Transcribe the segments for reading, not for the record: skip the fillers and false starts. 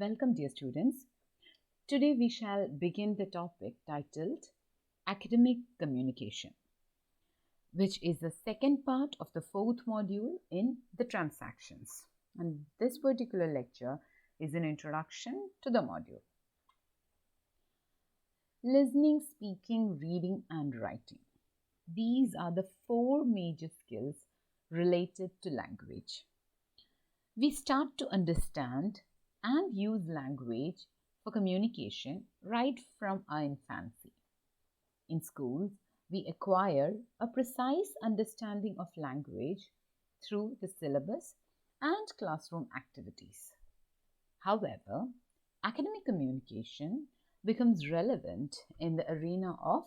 Welcome, dear students. Today we shall begin the topic titled Academic Communication, which is the second part of the fourth module in the transactions. And this particular lecture is an introduction to the module. Listening, speaking, reading, and writing. These are the four major skills related to language. We start to understand and use language for communication right from our infancy. In schools, we acquire a precise understanding of language through the syllabus and classroom activities. However, academic communication becomes relevant in the arena of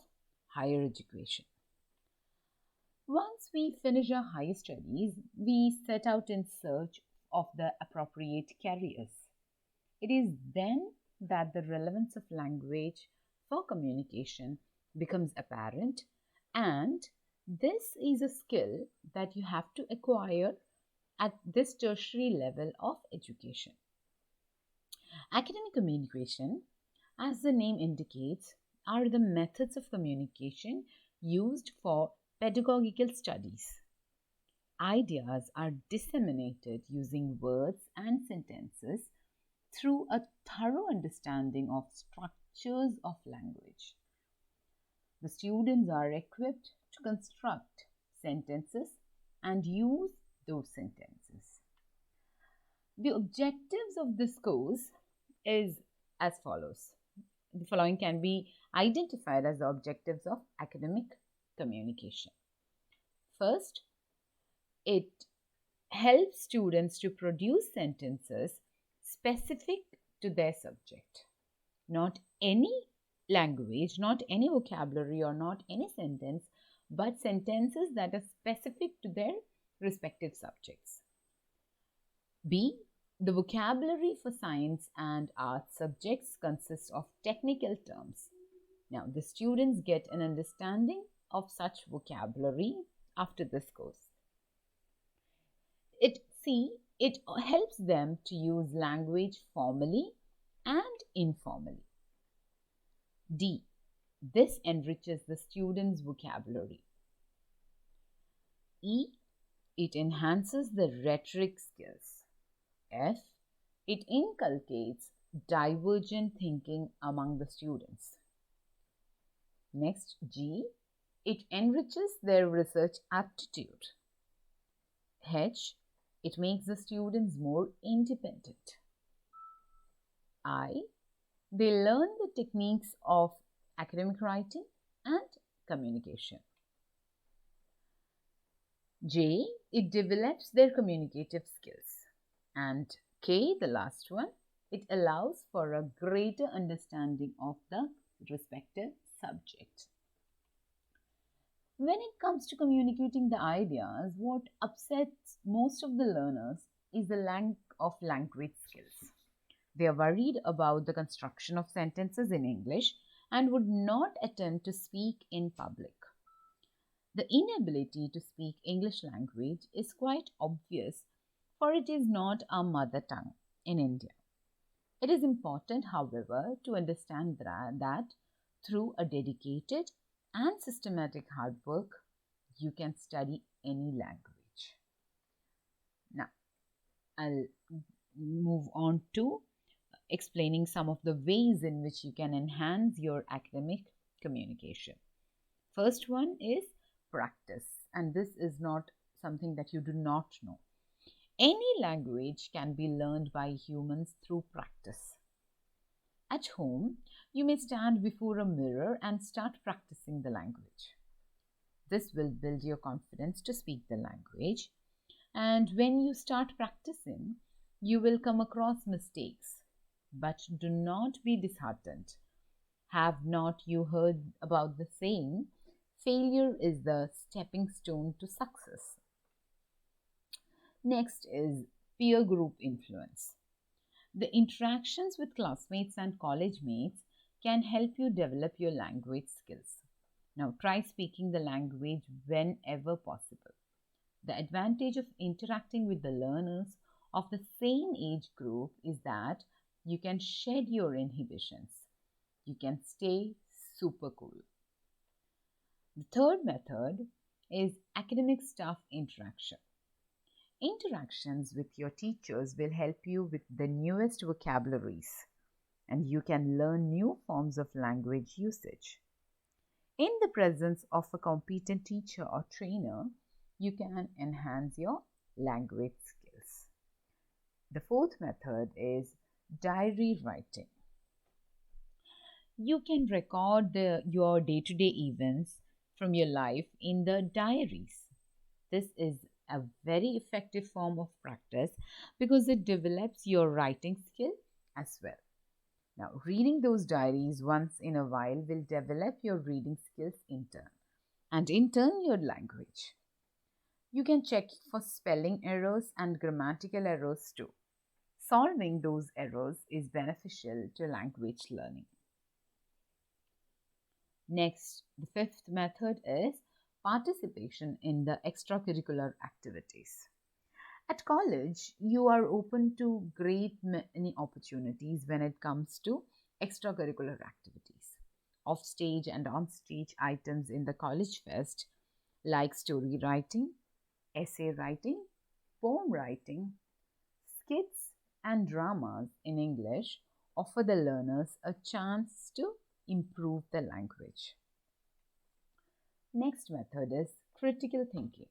higher education. Once we finish our higher studies, we set out in search of the appropriate careers. It is then that the relevance of language for communication becomes apparent, and this is a skill that you have to acquire at this tertiary level of education. Academic communication, as the name indicates, are the methods of communication used for pedagogical studies. Ideas are disseminated using words and sentences through a thorough understanding of structures of language. The students are equipped to construct sentences and use those sentences. The objectives of this course is as follows. The following can be identified as the objectives of academic communication. First, it helps students to produce sentences specific to their subject. Not any language, not any vocabulary, or not any sentence, but sentences that are specific to their respective subjects. B. The vocabulary for science and art subjects consists of technical terms. Now, the students get an understanding of such vocabulary after this course. It helps them to use language formally and informally. D. This enriches the students' vocabulary. E. It enhances the rhetoric skills. F. It inculcates divergent thinking among the students. Next, G. It enriches their research aptitude. H. It makes the students more independent. I. They learn the techniques of academic writing and communication. J. It develops their communicative skills. And K, the last one, it allows for a greater understanding of the respective subject. When it comes to communicating the ideas, what upsets most of the learners is the lack of language skills. They are worried about the construction of sentences in English and would not attempt to speak in public. The inability to speak English language is quite obvious, for it is not our mother tongue in India. It is important, however, to understand that through a dedicated and systematic hard work, you can study any language. Now, I'll move on to explaining some of the ways in which you can enhance your academic communication. First one is practice, and this is not something that you do not know. Any language can be learned by humans through practice. At home, you may stand before a mirror and start practicing the language. This will build your confidence to speak the language. And when you start practicing, you will come across mistakes. But do not be disheartened. Have not you heard about the saying, failure is the stepping stone to success? Next is peer group influence. The interactions with classmates and college mates can help you develop your language skills. Now try speaking the language whenever possible. The advantage of interacting with the learners of the same age group is that You can shed your inhibitions. You can stay super cool. The third method is academic staff interaction. Interactions with your teachers will help you with the newest vocabularies, and you can learn new forms of language usage. In the presence of a competent teacher or trainer, you can enhance your language skills. The fourth method is diary writing. You can record your day-to-day events from your life in the diaries. This is a very effective form of practice because it develops your writing skill as well. Now, reading those diaries once in a while will develop your reading skills in turn, and in turn your language. You can check for spelling errors and grammatical errors too. Solving those errors is beneficial to language learning. Next, the fifth method is participation in the extracurricular activities. At college, you are open to great many opportunities when it comes to extracurricular activities. Off-stage and on-stage items in the college fest like story writing, essay writing, poem writing, skits and dramas in English offer the learners a chance to improve the language. Next method is critical thinking.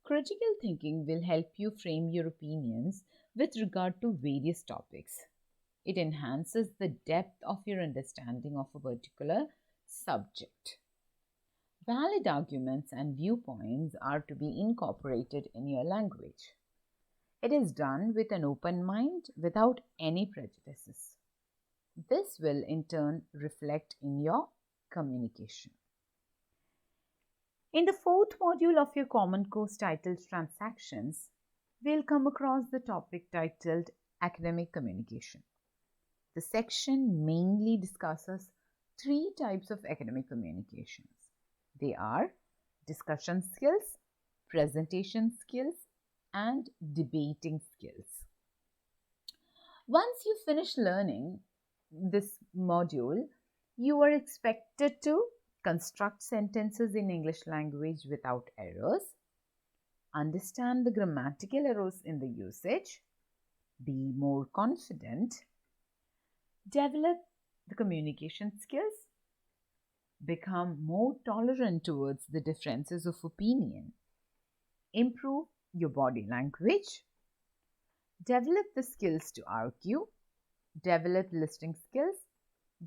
Critical thinking will help you frame your opinions with regard to various topics. It enhances the depth of your understanding of a particular subject. Valid arguments and viewpoints are to be incorporated in your language. It is done with an open mind without any prejudices. This will in turn reflect in your communication. In the fourth module of your common course titled Transactions, we'll come across the topic titled Academic Communication. The section mainly discusses three types of academic communications. They are discussion skills, presentation skills, and debating skills. Once you finish learning this module, you are expected to construct sentences in English language without errors, understand the grammatical errors in the usage, be more confident, develop the communication skills, become more tolerant towards the differences of opinion, improve your body language, develop the skills to argue, develop listening skills,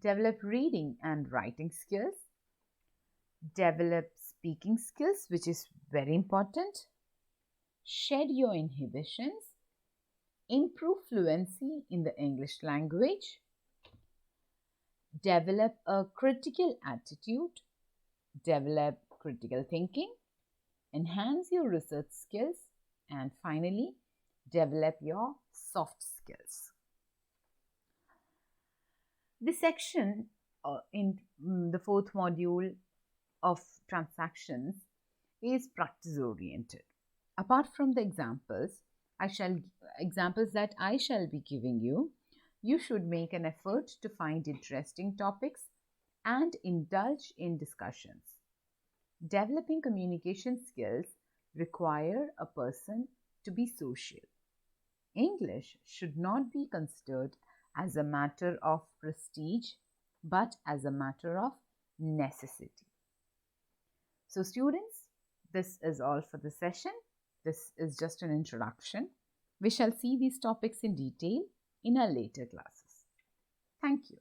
develop reading and writing skills, develop speaking skills, which is very important, shed your inhibitions, improve fluency in the English language, develop a critical attitude, develop critical thinking, enhance your research skills, and finally, develop your soft skills. This section in the fourth module of transactions is practice oriented. Apart from the examples that I shall be giving you, you should make an effort to find interesting topics and indulge in discussions. Developing communication skills require a person to be social. English should not be considered as a matter of prestige, but as a matter of necessity. So students, this is all for the session. This is just an introduction. We shall see these topics in detail in our later classes. Thank you.